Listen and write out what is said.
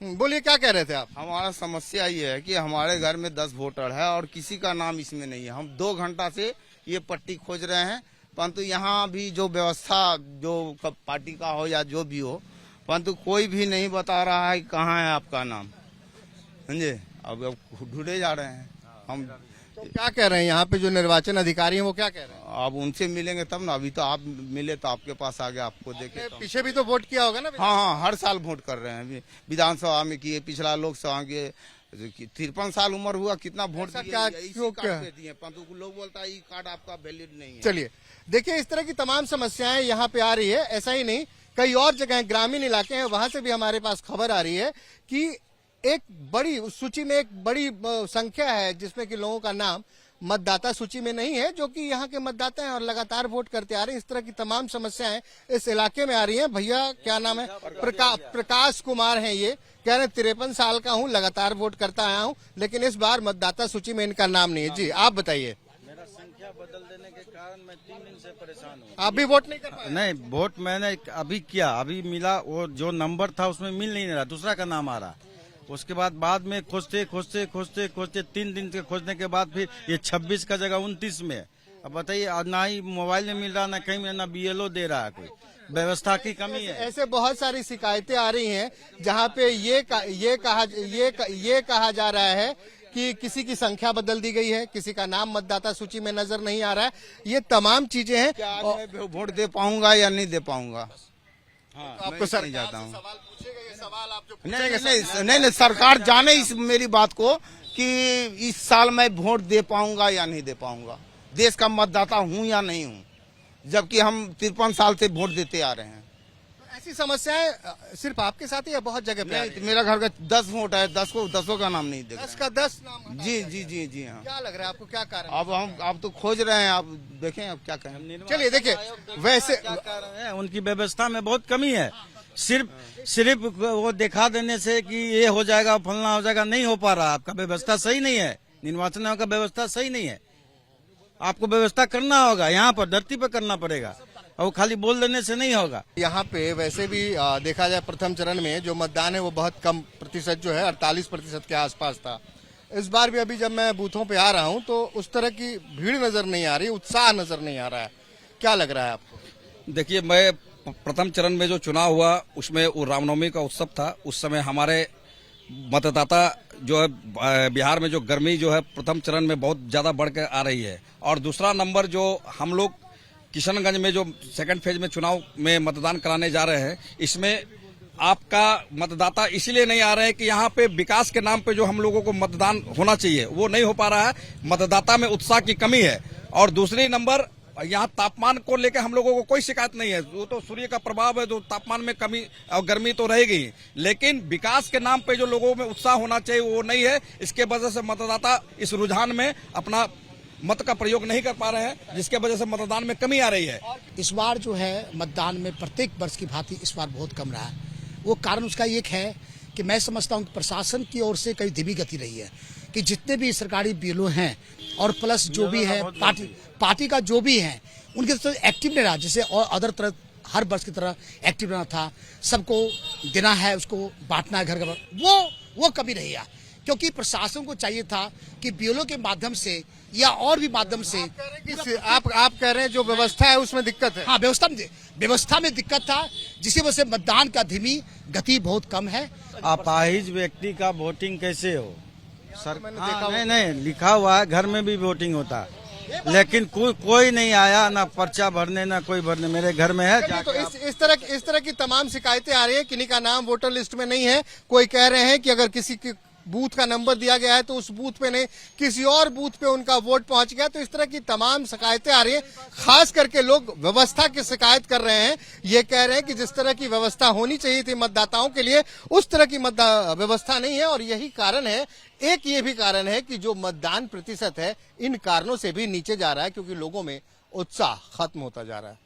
बोलिए, क्या कह रहे थे आप? हमारा समस्या ये है कि हमारे घर में 10 वोटर है और किसी का नाम इसमें नहीं है। हम 2 घंटा से ये पट्टी खोज रहे हैं, परंतु यहाँ भी जो व्यवस्था जो पार्टी का हो या जो भी हो, परंतु कोई भी नहीं बता रहा है कहाँ है आपका नाम। समझे? अब ढूंढे जा रहे हैं हम। तो क्या कह रहे हैं यहाँ पे जो निर्वाचन अधिकारी हैं, वो क्या कह रहे हैं? अब उनसे मिलेंगे तब ना। अभी तो आप मिले तो आपके पास आ गया, आपको देखे तो। पीछे भी तो वोट किया होगा ना? हाँ, हर साल वोट कर रहे हैं। विधानसभा में किए, पिछला लोकसभा के 53 साल उम्र हुआ, कितना वोट दिए, क्यों क्या दिए, परंतु लोग बोलता है ये कार्ड आपका वैलिड नहीं है। चलिए देखिए, इस तरह की तमाम समस्याएं यहाँ पे आ रही है। ऐसा ही नहीं, कई और जगह ग्रामीण इलाके हैं, वहां से भी हमारे पास खबर आ रही है कि एक बड़ी सूची में एक बड़ी संख्या है जिसमें कि लोगों का नाम मतदाता सूची में नहीं है, जो कि यहाँ के मतदाता हैं और लगातार वोट करते आ रहे हैं। इस तरह की तमाम समस्याएं इस इलाके में आ रही हैं। भैया क्या नाम है? प्रकाश कुमार हैं। ये कह रहे हैं 53 साल का हूँ, लगातार वोट करता आया हूँ, लेकिन इस बार मतदाता सूची में इनका नाम नहीं है। जी, आप बताइए। मेरा संख्या बदल देने के कारण मैं 3 दिन से परेशान हूँ। आप भी वोट नहीं कर पाए? नहीं, वोट मैंने अभी किया, अभी मिला। वो जो नंबर था उसमें मिल नहीं रहा, दूसरा का नाम आ रहा। उसके बाद में खोजते 3 दिन के खोजने के बाद फिर ये 26 का जगह 29 में। अब बताइए, ना ही मोबाइल में मिल रहा, ना कहीं में, ना BLO दे रहा है। कोई व्यवस्था की कमी है। ऐसे बहुत सारी शिकायतें आ रही हैं जहां पे ये कहा जा रहा है कि किसी की संख्या बदल दी गई है, किसी का नाम मतदाता सूची में नजर नहीं आ रहा है। ये तमाम चीजें हैं। क्या आज मैं वोट दे पाऊंगा या नहीं दे पाऊंगा? हाँ, आपको सर जाता हूँ। सवाल पूछेगा, ये सवाल आप जो नहीं, सरकार जाने इस मेरी बात को कि इस साल मैं वोट दे पाऊंगा या नहीं दे पाऊंगा, देश का मतदाता हूं या नहीं हूं, जबकि हम 53 साल से वोट देते आ रहे हैं। ऐसी समस्याएं सिर्फ आपके साथ ही या बहुत जगह पे? नहीं, मेरा घर का 10 वोट है, 10 का नाम नहीं देख 10 का 10 नाम? जी हाँ। क्या लग रहा है आपको, क्या कारण? अब हम आप तो खोज रहे हैं, आप देखें अब क्या कहें। चलिए देखिए, वैसे क्या कारण है, उनकी व्यवस्था में बहुत कमी है। सिर्फ वो दिखा देने से कि ये हो जाएगा, फलना हो जाएगा, नहीं हो पा रहा। आपका व्यवस्था सही नहीं है, निर्वाचन का व्यवस्था सही नहीं है। आपको व्यवस्था करना होगा, यहाँ पर धरती पर करना पड़ेगा, और खाली बोल देने से नहीं होगा। यहाँ पे वैसे भी देखा जाए, प्रथम चरण में जो मतदान है वो बहुत कम प्रतिशत जो है 48% के आसपास था। इस बार भी अभी जब मैं बूथों पे आ रहा हूँ तो उस तरह की भीड़ नजर नहीं आ रही, उत्साह नजर नहीं आ रहा है। क्या लग रहा है आपको? देखिए, मैं प्रथम चरण में जो चुनाव हुआ उसमें वो रामनवमी का उत्सव था। उस समय हमारे मतदाता जो है बिहार में जो गर्मी जो है प्रथम चरण में बहुत ज्यादा बढ़ के आ रही है। और दूसरा नंबर जो हम लोग किशनगंज में जो सेकंड फेज में चुनाव में मतदान कराने जा रहे हैं, इसमें आपका मतदाता इसलिए नहीं आ रहे हैं कि यहाँ पे विकास के नाम पे जो हम लोगों को मतदान होना चाहिए वो नहीं हो पा रहा है। मतदाता में उत्साह की कमी है। और दूसरी नंबर, यहाँ तापमान को लेकर हम लोगों को कोई शिकायत नहीं है। वो तो सूर्य का प्रभाव है, जो तापमान में कमी और गर्मी तो रहेगी, लेकिन विकास के नाम पे जो लोगों में उत्साह होना चाहिए वो नहीं है। इसके वजह से मतदाता इस रुझान में अपना मत का प्रयोग नहीं कर पा रहे हैं, जिसके वजह से मतदान में कमी आ रही है। इस बार जो है मतदान में प्रत्येक वर्ष की भांति इस बार बहुत कम रहा है। वो कारण उसका एक है कि मैं समझता हूँ कि प्रशासन की ओर से कई धीमी गति रही है कि जितने भी सरकारी BLO हैं और प्लस जो भी है पार्टी का जो भी है, उनके तरह एक्टिव नहीं रहा, जैसे और अदर तरह हर वर्ष की तरह एक्टिव रहना था। सबको देना है, उसको बांटना है घर घर, वो कभी नहीं आया। क्योंकि प्रशासन को चाहिए था कि BLO के माध्यम से या और भी माध्यम से आप कह रहे हैं जो व्यवस्था है उसमें दिक्कत है? हाँ, व्यवस्था में दिक्कत था, जिसकी वजह से मतदान का धीमी गति बहुत कम है। अपाहिज व्यक्ति का वोटिंग कैसे हो सर? देखा नहीं, लिखा हुआ है, घर में भी वोटिंग होता है, लेकिन कोई नहीं आया, ना पर्चा भरने ना कोई भरने। मेरे घर में है। तो इस तरह की तमाम शिकायतें आ रही है। किन्हीं का नाम वोटर लिस्ट में नहीं है। कोई कह रहे हैं कि अगर किसी की बूथ का नंबर दिया गया है तो उस बूथ पे नहीं, किसी और बूथ पे उनका वोट पहुंच गया। तो इस तरह की तमाम शिकायतें आ रही हैं। खास करके लोग व्यवस्था की शिकायत कर रहे हैं। ये कह रहे हैं कि जिस तरह की व्यवस्था होनी चाहिए थी मतदाताओं के लिए, उस तरह की व्यवस्था नहीं है। और यही कारण है, एक ये भी कारण है कि जो मतदान प्रतिशत है इन कारणों से भी नीचे जा रहा है, क्योंकि लोगों में उत्साह खत्म होता जा रहा है।